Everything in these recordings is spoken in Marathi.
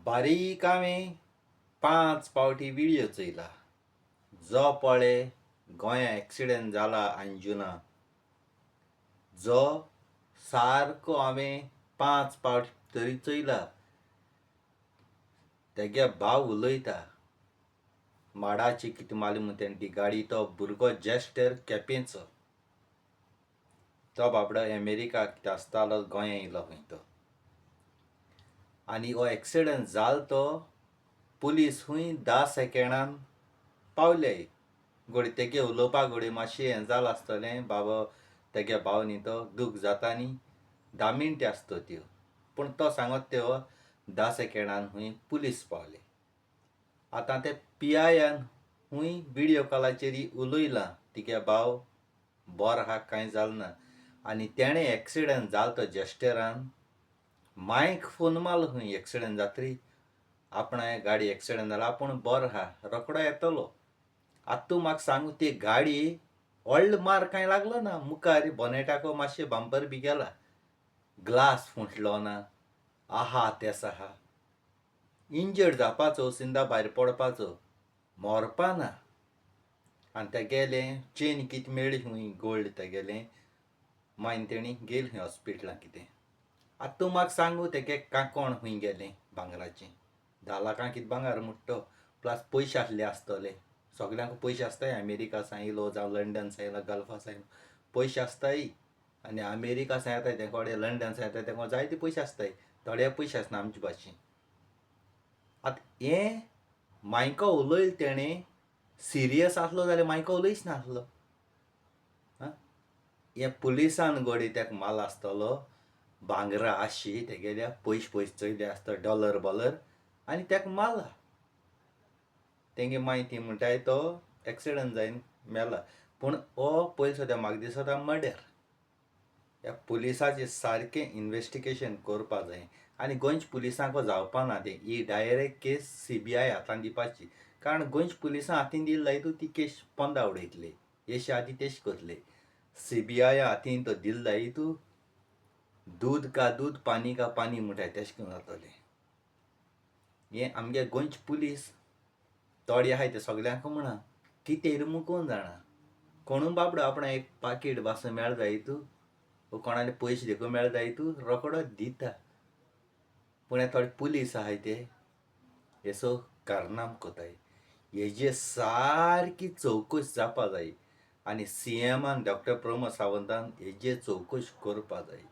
बारीक हांवें 5 फावटी विडियो चयला. जो पळय गोंया एक्सिडेंट जाला अंजुना, जो सारको हांवें 5 फावटी तरी चयला. तेगे भाव उलयता माडाची कितें मारली म्हणून तेणी ती गाडी. तो भुरगो जेस्टर केपेंचो, तो बाबडो अमेरिकाक कितें आसतालो, गोंया येयलो खंय तो. आनी हो एक्सिडेंट जालो तो पुलीस खूंय 10 सेकंडान पावले. घोडी तेगे उलोवपाक घोडी मातशें हें जालां आसतलें. बाबा तेगे भाव न्ही तो, दूख जाता न्ही, 10 मिनटां आसता त्यो. पूण तो सांगत त्यो 10 सेकंडान खूंय पुलीस पावले. आतां ते PIन खूंय विडियो कॉलाचेर उलयलां तिगे भाव बरो आहा, कांय जालें ना. आनी तेणें एक्सिडेंट जालो तो जेस्टरान मायक फोन मारलो खंय एक्सिडेंट जातरी. आपणाय गाडी एक्सिडेंट जाला, आपूण बरो आहा, रोखडो येतलो. आतां तूं म्हाका सांग, ती गाडी व्हडलो मार कांय लागलो ना. मुखार बोनेटाको मातशें बांपर बी गेला, ग्लास फुटलो ना, आहा तेस आहा. इंजर्ड जावपाचो, सिंदा भायर पडपाचो, मरपा ना. आनी तेगेलें चेन कितें मेळ्ळी खूंय गोल्ड तेगेलें, मागीर तेणी गेली खंय हॉस्पिटलांत कितें. आतां तूं म्हाका सांगू, तेगे कांकोण खूंय गेलें भांगराचें. 10 लाखां कितें भांगर म्हणटा तो, प्लस पयशे आसले आसतले. सगल्यांक पयशे आसताय, अमेरिका सां येयलो जावं लंडन सां येयलो, गल्फा सां येयलो, पयशे आसताय. आनी अमेरिका सां येताय ते कोडे, लंडन सां येताय तेंको जायते पयशे आसताय. थोडे पयशे आसना आमचे भाशेन. आतां हें मायको उलयलो तेणें सिरियस आसलो जाल्यार मायको उलयच नासलो. हे पुलिसान घोडी तेका मारलो आसतलो, भांगरां आसची तेगेल्या, पयशे चयले आसता, डॉलर बॉलर, आनी तेका मारला. तेंगे मागीर ती म्हणटाय तो एक्सिडेंट जावन मेला. पूण हो पयली सुद्दां म्हाका दिसता मर्डर. ह्या पुलिसाचें सारकें इन्वेस्टिगेशन करपा जाय. आनी गोंयच्या पुलिसांक जावपा ना तें. ही डायरेक्ट केस CBI हातान दिवपाची. कारण गोंयच्या पुलिसां हातीन दिली जायत ती केस पोंदा उडयतले. हेचे आदी तेश करतले. CBI हातीन तो दिलो जायत दूध का दूध, पानी का पानी म्हणटाय तेश करून जातलें. हें आमगे गोंयचे पुलीस थोडे आहाय ते सगल्यांक म्हणा, कितें म्हूण कोण जाणा. कोणूय बाबडो आपणा एक पाकीट बासूं मेळ्ळो जायत, वो कोणाले पयशे देखून मेळ्ळे जायत, रोखडो दिता. पूण हे थोडे पुलीस आहाय ते हे सगळो कारनाम कोताय. हेजेर सारकी चवकशी जावपा जायी. आनी CMन डॉ. प्रमोद सावंतान हेजेर चवकशी करपा जायी.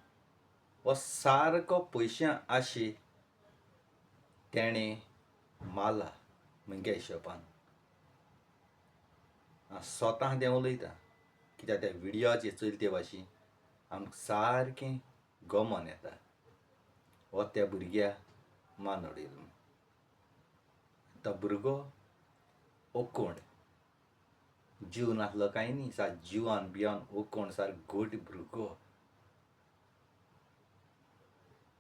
हो सारको पयशां आशी तेणें मारला म्हज्या हिशोबान. हांव स्वता तें उलयतां, कित्याक त्या विडियोचेर चयला ते भाशेन आमकां सारकें गोमोन येता. हो त्या भुरग्याक मारून उडयलो. तो भुरगो ओकोण, जीव नासलो कांय न्ही, सारको जिवान बिवान ओकोण, सारको घट भुरगो.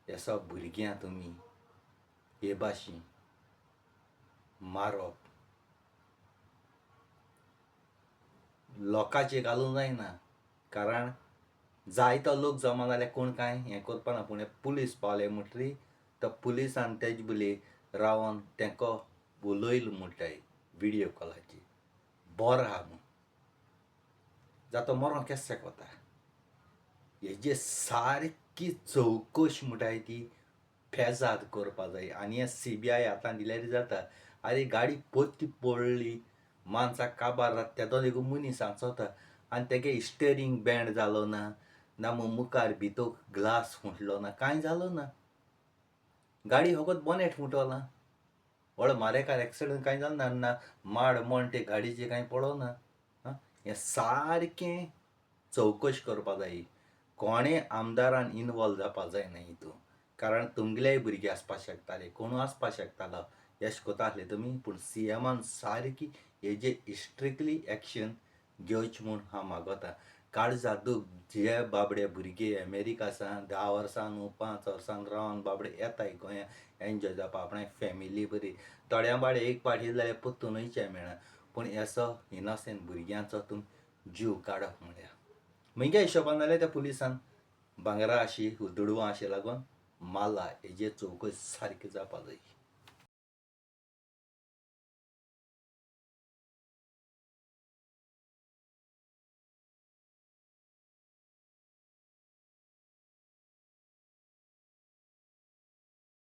ह्या भुरग्यांक तुमी हे भाशेन मारप लोकांचेर घालूंक जायना. कारण जायतो लोक जमा जाल्यार कोण कांय हें करपा ना. पूण हे पुलीस पावले म्हणटरी तो पुलिसान तेजे बली रावन तेंको उलयलो म्हणटाय विडियो कॉलाचेर, बरो आहा म्हूण. जाल्यार तो मरोन केस्याक वता. हेजेर सारकी चवकशी म्हणटाय ती फेजाद करपा जाय. आनी हे CBI हातान दिल्यार जाता. आरे गाडी पत्ती पडली, माणसाक काबार जाता, तेदो लेगून मनीस हांगसर वता, आनी तेगे स्टेरींग बेंड जालो ना, ना मुखार भितर ग्लास फुटलो ना, कांय जालो ना. गाडी फकत बोनेट फुटलां. व्हडलो म्हारेकार एक्सिडेंट कांय जालो ना. ना माड मोड ते गाडयेचेर कांय पडो ना. हें सारकें चवकशी करपा जायी. कोणें आमदारान इनवॉल्व जावपा जायना हितून. कारण तुमगेलेय भुरगे आसपाक शकताले, कोणूय आसपाक शकतालो. अशें कोता आसले तुमी. पूण CMन सारकी हेजेर स्ट्रिक्टली एक्शन घेवचें म्हूण हांव मागतां. काळजां दूख जे बाबडे भुरगे अमेरिका सां 10 वर्सां न्हू 5 वर्सां रावन बाबडे येताय गोंया एन्जॉय जावपा, आपणागे फॅमिली बरी. थोड्यां बाबडे एक पाटी येयले जाल्यार परतून वयचें मेळना. पूण हेचो इनोसेंट भुरग्यांचो तुमी जीव काडप म्हळ्यार म्हज्या हिशोबान जाल्यार त्या पुलिसान भांगरां आशी, दुडवां आशी लागून मारला. हेजेर चवकशी सारकी जावपा जायी.